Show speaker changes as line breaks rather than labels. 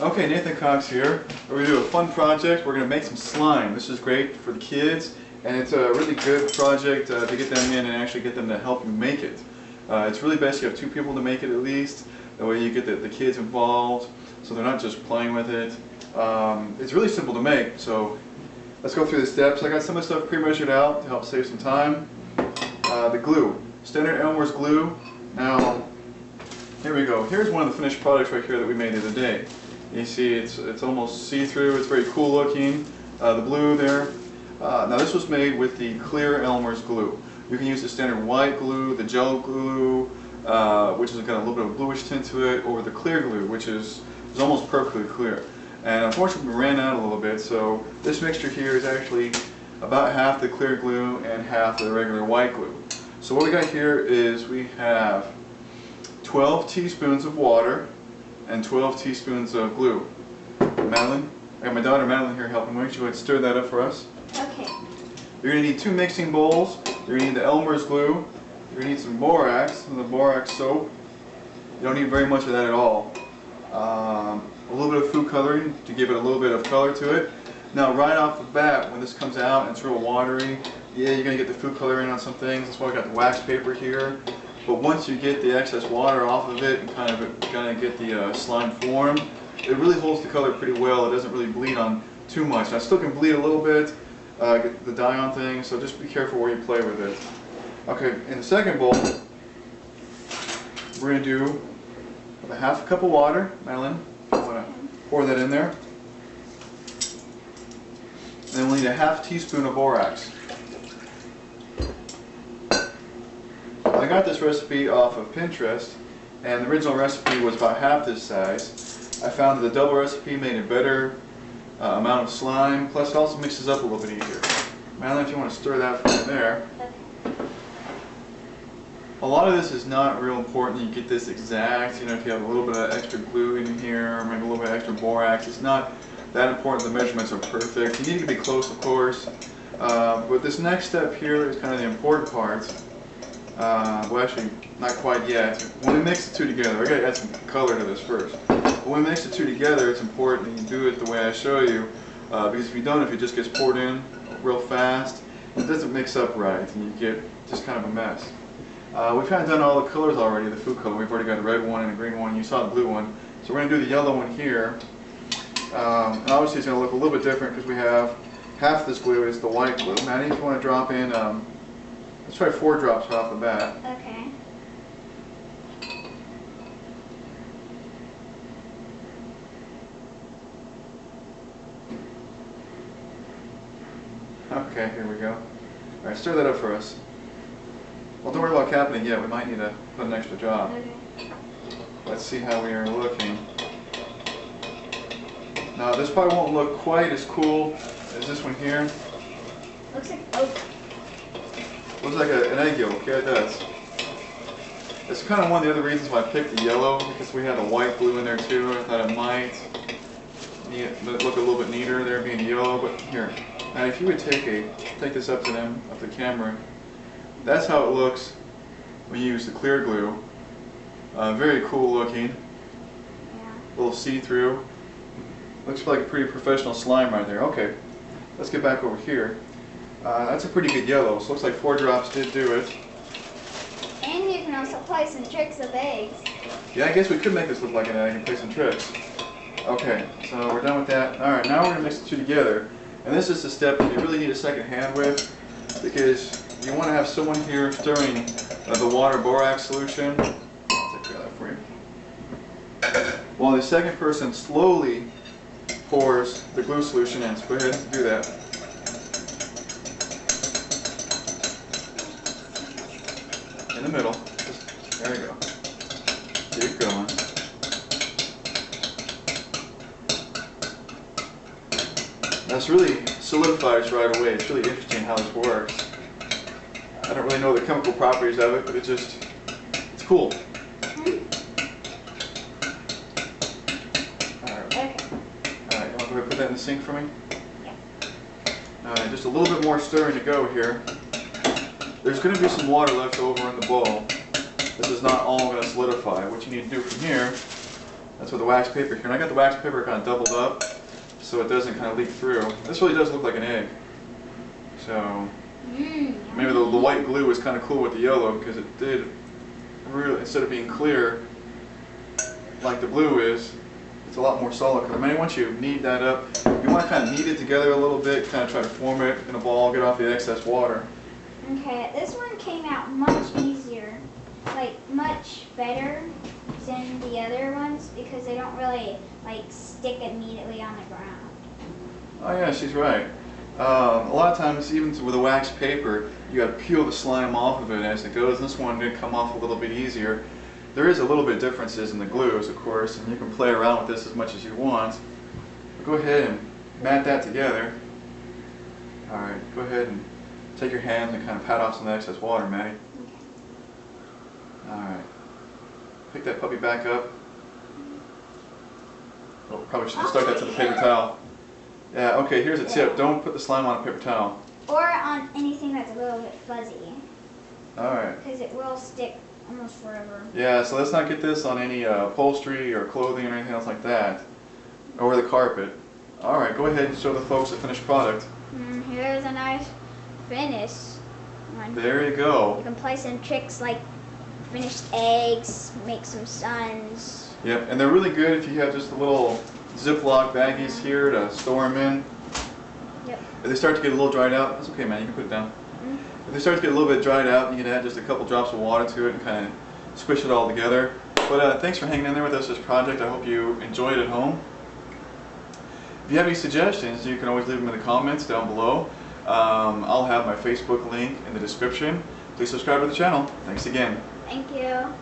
Okay, Nathan Cox here. We're going to do a fun project. We're going to make some slime. This is great for the kids, and it's a really good project to get them in and actually get them to help you make it. It's really best you have 2 people to make it at least. That way you get the kids involved, so they're not just playing with it. It's really simple to make, so let's go through the steps. I got some of the stuff pre-measured out to help save some time. The glue. Standard Elmer's glue. Now, here we go. Here's one of the finished products right here that we made the other day. You see it's almost see-through, it's very cool looking, the blue there. Now this was made with the clear Elmer's glue. You can use the standard white glue, the gel glue, which has got a little bit of bluish tint to it, or the clear glue, which is almost perfectly clear. And unfortunately we ran out a little bit, so this mixture here is actually about half the clear glue and half the regular white glue. So what we got here is we have 12 teaspoons of water and 12 teaspoons of glue. Madeline, I got my daughter Madeline here helping me. Why don't you go ahead and stir that up for us?
Okay.
You're going to need 2 mixing bowls. You're going to need the Elmer's glue. You're going to need some borax, the borax soap. You don't need very much of that at all. A little bit of food coloring to give it a little bit of color to it. Now right off the bat, when this comes out and it's real watery, yeah, you're going to get the food coloring on some things. That's why I got the wax paper here. But once you get the excess water off of it and kind of get the slime form, it really holds the color pretty well. It doesn't really bleed on too much. Now, it still can bleed a little bit, get the dye on things, so just be careful where you play with it. Okay, in the second bowl, we're going to do about half a cup of water. Madeline, you want to pour that in there. And then we'll need a half teaspoon of borax. I got this recipe off of Pinterest, and the original recipe was about half this size. I found that the double recipe made a better amount of slime, plus it also mixes up a little bit easier. Madeline, if you want to stir that from there. A lot of this is not real important. You get this exact, if you have a little bit of extra glue in here, or maybe a little bit of extra borax, it's not that important. The measurements are perfect. You need to be close, of course. But this next step here is kind of the important part. Well, actually, not quite yet. When we mix the 2 together, I got to add some color to this first. But when we mix the 2 together, it's important that you do it the way I show you, because if you don't, if it just gets poured in real fast, it doesn't mix up right, and you get just kind of a mess. We've kind of done all the colors already, the food color. We've already got a red one and a green one. You saw the blue one. So we're going to do the yellow one here. And obviously it's going to look a little bit different because we have half this glue is the white glue. Maddie, if you want to drop in, let's try 4 drops right off the bat.
Okay.
Okay, here we go. Alright, stir that up for us. Well, don't worry about capping it yet. We might need to put an extra drop.
Okay.
Let's see how we are looking. Now, this probably won't look quite as cool as this one here.
Looks like oak.
Looks like an egg yolk. Yeah, it does. It's kind of one of the other reasons why I picked the yellow, because we had a white glue in there too. I thought it might look a little bit neater there being yellow. But here, now if you would take this up to them, up the camera. That's how it looks when you use the clear glue. Very cool looking.
Yeah.
A little see-through. Looks like a pretty professional slime right there. Okay, let's get back over here. That's a pretty good yellow, so looks like 4 drops did do it.
And you can also play some tricks of eggs.
Yeah, I guess we could make this look like an egg and play some tricks. Okay, so we're done with that. Alright, now we're going to mix the 2 together. And this is the step that you really need a second hand with, because you want to have someone here stirring the water borax solution. I'll take care of that for you. While the second person slowly pours the glue solution in. So go ahead and do that. In the middle. There you go. Keep going. This really solidifies right away. It's really interesting how this works. I don't really know the chemical properties of it, but it's cool. Alright, you want to go ahead and put that in the sink for me?
Yeah.
Alright, just a little bit more stirring to go here. There's going to be some water left over in the bowl. This is not all going to solidify. What you need to do from here That's with the wax paper here. And I got the wax paper kind of doubled up so it doesn't kind of leak through. This really does look like an egg. So maybe the white glue was kind of cool with the yellow because it did really, instead of being clear like the blue is, it's a lot more solid color. Maybe once you knead that up, you want to kind of knead it together a little bit, kind of try to form it in a ball, get off the excess water.
Okay, this one came out much easier, like much better than the other ones because they don't really like stick immediately on the ground.
Oh yeah, she's right. A lot of times, even with a wax paper, you got to peel the slime off of it as it goes. This one did come off a little bit easier. There is a little bit differences in the glues, of course, and you can play around with this as much as you want. But go ahead and mat that together. All right, go ahead and take your hands and kind of pat off some of the excess water, Maddie.
Okay.
All right. Pick that puppy back up. Oh, probably should have stuck that to the paper towel. Yeah, okay, here's a tip. Don't put the slime on a paper towel.
Or on anything that's a little bit fuzzy.
Alright.
Because it will stick almost forever.
Yeah, so let's not get this on any upholstery or clothing or anything else like that. Or the carpet. Alright, go ahead and show the folks the finished product.
Here's a nice finish one.
There you go.
You can play some tricks like finished eggs, make some suns.
Yep, and they're really good if you have just a little Ziploc baggies here to store them in.
Yep.
If they start to get a little dried out, that's okay, man, you can put it down. If they start to get a little bit dried out, you can add just a couple drops of water to it and kind of squish it all together. But thanks for hanging in there with us this project. I hope you enjoy it at home. If you have any suggestions, you can always leave them in the comments down below. I'll have my Facebook link in the description. Please subscribe to the channel. Thanks again.
Thank you.